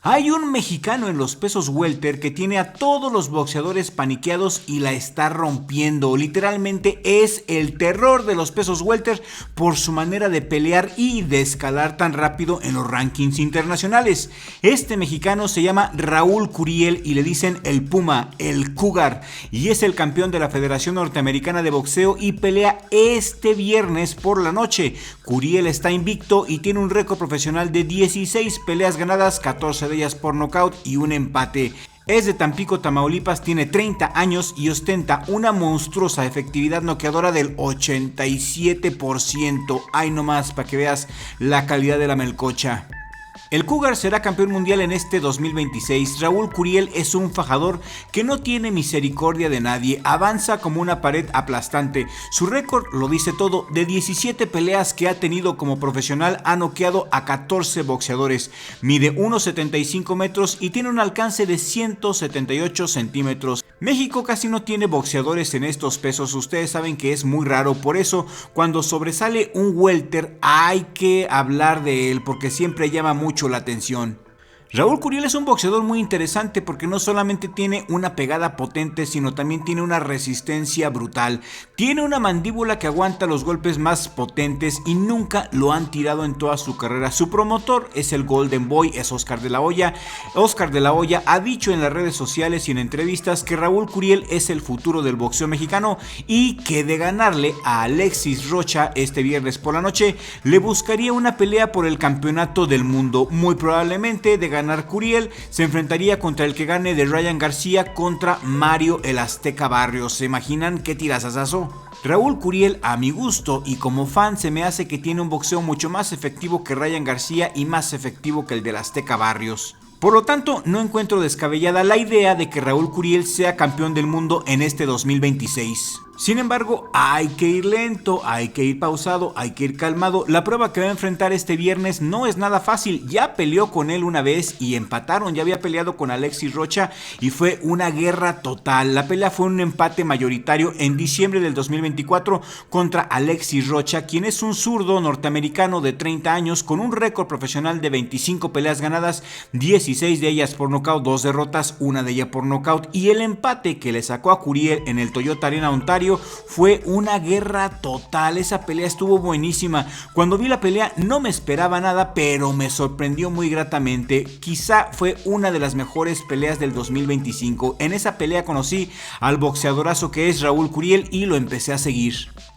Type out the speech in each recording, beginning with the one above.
Hay un mexicano en los pesos welter que tiene a todos los boxeadores paniqueados y la está rompiendo. Literalmente es el terror de los pesos welter por su manera de pelear y de escalar tan rápido en los rankings internacionales. Este mexicano se llama Raúl Curiel y le dicen el Puma, el Cougar, y es el campeón de la Federación Norteamericana de Boxeo y pelea este viernes por la noche. Curiel está invicto y tiene un récord profesional de 16 peleas ganadas, 14 de ellas por nocaut y un empate. Es de Tampico, Tamaulipas, tiene 30 años y ostenta una monstruosa efectividad noqueadora del 87%. Ay, nomás para que veas la calidad de la melcocha. El Cougar será campeón mundial en este 2026. Raúl Curiel es un fajador que no tiene misericordia de nadie, avanza como una pared aplastante. Su récord lo dice todo: de 17 peleas que ha tenido como profesional ha noqueado a 14 boxeadores. Mide 1,75 metros y tiene un alcance de 178 centímetros. México casi no tiene boxeadores en estos pesos, ustedes saben que es muy raro, por eso cuando sobresale un welter hay que hablar de él porque siempre llama mucho la atención. Raúl Curiel es un boxeador muy interesante porque no solamente tiene una pegada potente, sino también tiene una resistencia brutal. Tiene una mandíbula que aguanta los golpes más potentes y nunca lo han tirado en toda su carrera. Su promotor es el Golden Boy, es Oscar de la Hoya. Oscar de la Hoya ha dicho en las redes sociales y en entrevistas que Raúl Curiel es el futuro del boxeo mexicano y que de ganarle a Alexis Rocha este viernes por la noche, le buscaría una pelea por el campeonato del mundo. Muy probablemente de ganar Curiel se enfrentaría contra el que gane de Ryan García contra Mario el Azteca Barrios. ¿Se imaginan qué tirazazazo? Raúl Curiel, a mi gusto y como fan, se me hace que tiene un boxeo mucho más efectivo que Ryan García y más efectivo que el del Azteca Barrios. Por lo tanto, no encuentro descabellada la idea de que Raúl Curiel sea campeón del mundo en este 2026. Sin embargo, hay que ir lento, hay que ir pausado, hay que ir calmado. La prueba que va a enfrentar este viernes no es nada fácil. Ya peleó con él una vez y empataron. Ya había peleado con Alexis Rocha y fue una guerra total. La pelea fue un empate mayoritario en diciembre del 2024 contra Alexis Rocha, quien es un zurdo norteamericano de 30 años con un récord profesional de 25 peleas ganadas, 16 de ellas por nocaut, 2 derrotas, una de ellas por nocaut, y el empate que le sacó a Curiel en el Toyota Arena Ontario fue una guerra total. Esa pelea estuvo buenísima. Cuando vi la pelea no me esperaba nada, pero me sorprendió muy gratamente. Quizá fue una de las mejores peleas del 2025. En esa pelea conocí al boxeadorazo que es Raúl Curiel y lo empecé a seguir.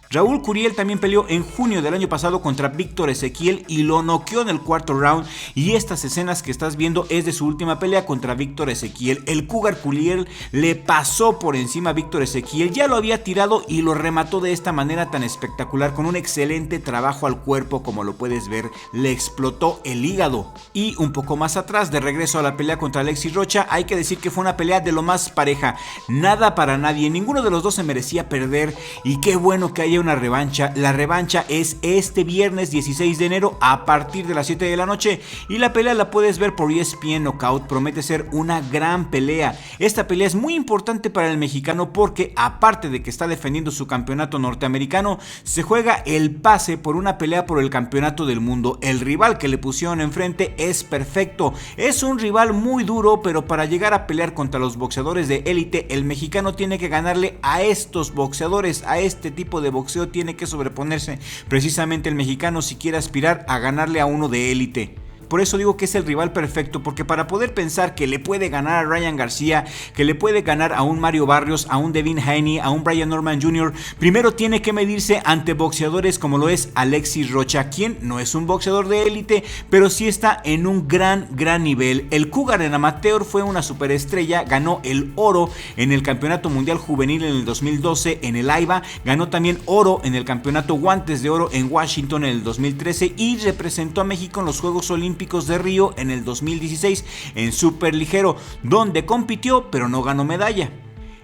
Raúl Curiel también peleó en junio del año pasado contra Víctor Ezequiel y lo noqueó en el cuarto round, y estas escenas que estás viendo es de su última pelea contra Víctor Ezequiel. El Cougar Curiel le pasó por encima a Víctor Ezequiel, ya lo había tirado y lo remató de esta manera tan espectacular con un excelente trabajo al cuerpo, como lo puedes ver, le explotó el hígado. Y un poco más atrás, de regreso a la pelea contra Alexis Rocha, hay que decir que fue una pelea de lo más pareja, nada para nadie, ninguno de los dos se merecía perder y qué bueno que haya una revancha. La revancha es este viernes 16 de enero a partir de las 7 de la noche y la pelea la puedes ver por ESPN Knockout. Promete ser una gran pelea. Esta pelea es muy importante para el mexicano porque aparte de que está defendiendo su campeonato norteamericano, se juega el pase por una pelea por el campeonato del mundo. El rival que le pusieron enfrente es perfecto, es un rival muy duro, pero para llegar a pelear contra los boxeadores de élite, el mexicano tiene que ganarle a estos boxeadores, a este tipo de boxeo tiene que sobreponerse precisamente el mexicano si quiere aspirar a ganarle a uno de élite. Por eso digo que es el rival perfecto, porque para poder pensar que le puede ganar a Ryan García, que le puede ganar a un Mario Barrios, a un Devin Haney, a un Brian Norman Jr., primero tiene que medirse ante boxeadores como lo es Alexis Rocha, quien no es un boxeador de élite, pero sí está en un gran nivel. El Cougar en amateur fue una superestrella, ganó el oro en el Campeonato Mundial Juvenil en el 2012 en el AIBA, ganó también oro en el Campeonato Guantes de Oro en Washington en el 2013 y representó a México en los Juegos Olímpicos de Río en el 2016 en superligero, donde compitió pero no ganó medalla.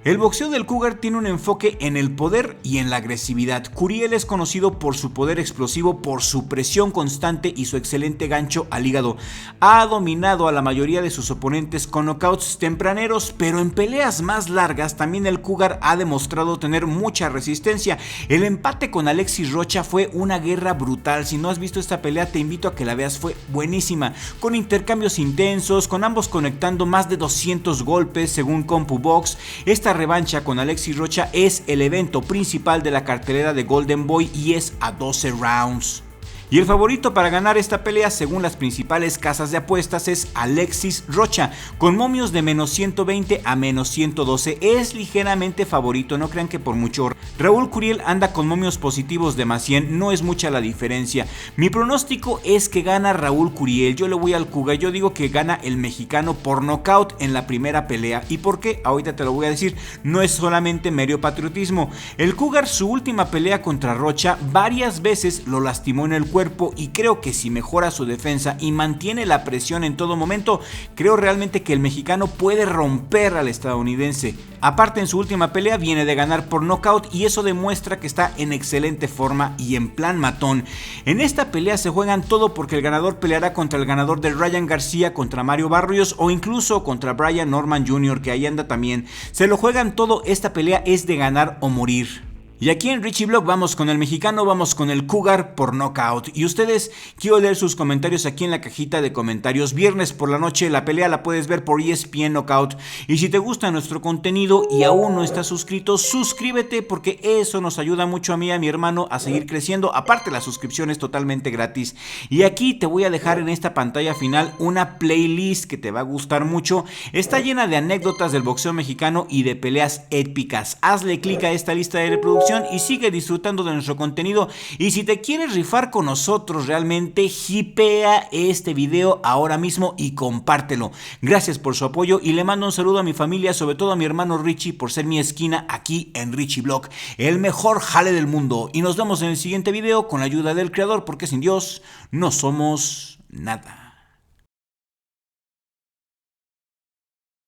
El boxeo del Cougar tiene un enfoque en el poder y en la agresividad. Curiel es conocido por su poder explosivo, por su presión constante y su excelente gancho al hígado. Ha dominado a la mayoría de sus oponentes con knockouts tempraneros, pero en peleas más largas también el Cougar ha demostrado tener mucha resistencia. El empate con Alexis Rocha fue una guerra brutal. Si no has visto esta pelea, te invito a que la veas, fue buenísima, con intercambios intensos, con ambos conectando más de 200 golpes según CompuBox. Esta revancha con Alexis Rocha es el evento principal de la cartelera de Golden Boy y es a 12 rounds. Y el favorito para ganar esta pelea, según las principales casas de apuestas, es Alexis Rocha, con momios de menos 120 a menos 112. Es ligeramente favorito, no crean que por mucho. Raúl Curiel anda con momios positivos de más 100, no es mucha la diferencia. Mi pronóstico es que gana Raúl Curiel, yo le voy al Cougar, yo digo que gana el mexicano por nocaut en la primera pelea. ¿Y por qué? Ahorita te lo voy a decir, no es solamente mero patriotismo. El Cougar, su última pelea contra Rocha, varias veces lo lastimó en el cuerpo, y creo que si mejora su defensa y mantiene la presión en todo momento, creo realmente que el mexicano puede romper al estadounidense. Aparte, en su última pelea viene de ganar por nocaut y eso demuestra que está en excelente forma y en plan matón. En esta pelea se juegan todo porque el ganador peleará contra el ganador de Ryan García contra Mario Barrios o incluso contra Brian Norman Jr., que ahí anda también. Se lo juegan todo, esta pelea es de ganar o morir. Y aquí en Richie Blog vamos con el mexicano, vamos con el Cougar por knockout. Y ustedes, quiero leer sus comentarios aquí en la cajita de comentarios. Viernes por la noche, la pelea la puedes ver por ESPN Knockout. Y si te gusta nuestro contenido y aún no estás suscrito, suscríbete porque eso nos ayuda mucho a mí y a mi hermano a seguir creciendo. Aparte, la suscripción es totalmente gratis. Y aquí te voy a dejar en esta pantalla final una playlist que te va a gustar mucho. Está llena de anécdotas del boxeo mexicano y de peleas épicas. Hazle clic a esta lista de reproducción y sigue disfrutando de nuestro contenido. Y si te quieres rifar con nosotros, realmente hipea este video ahora mismo y compártelo. Gracias por su apoyo y le mando un saludo a mi familia, sobre todo a mi hermano Richie, por ser mi esquina aquí en Richie Blog, el mejor jale del mundo. Y nos vemos en el siguiente video con la ayuda del creador, porque sin Dios no somos nada.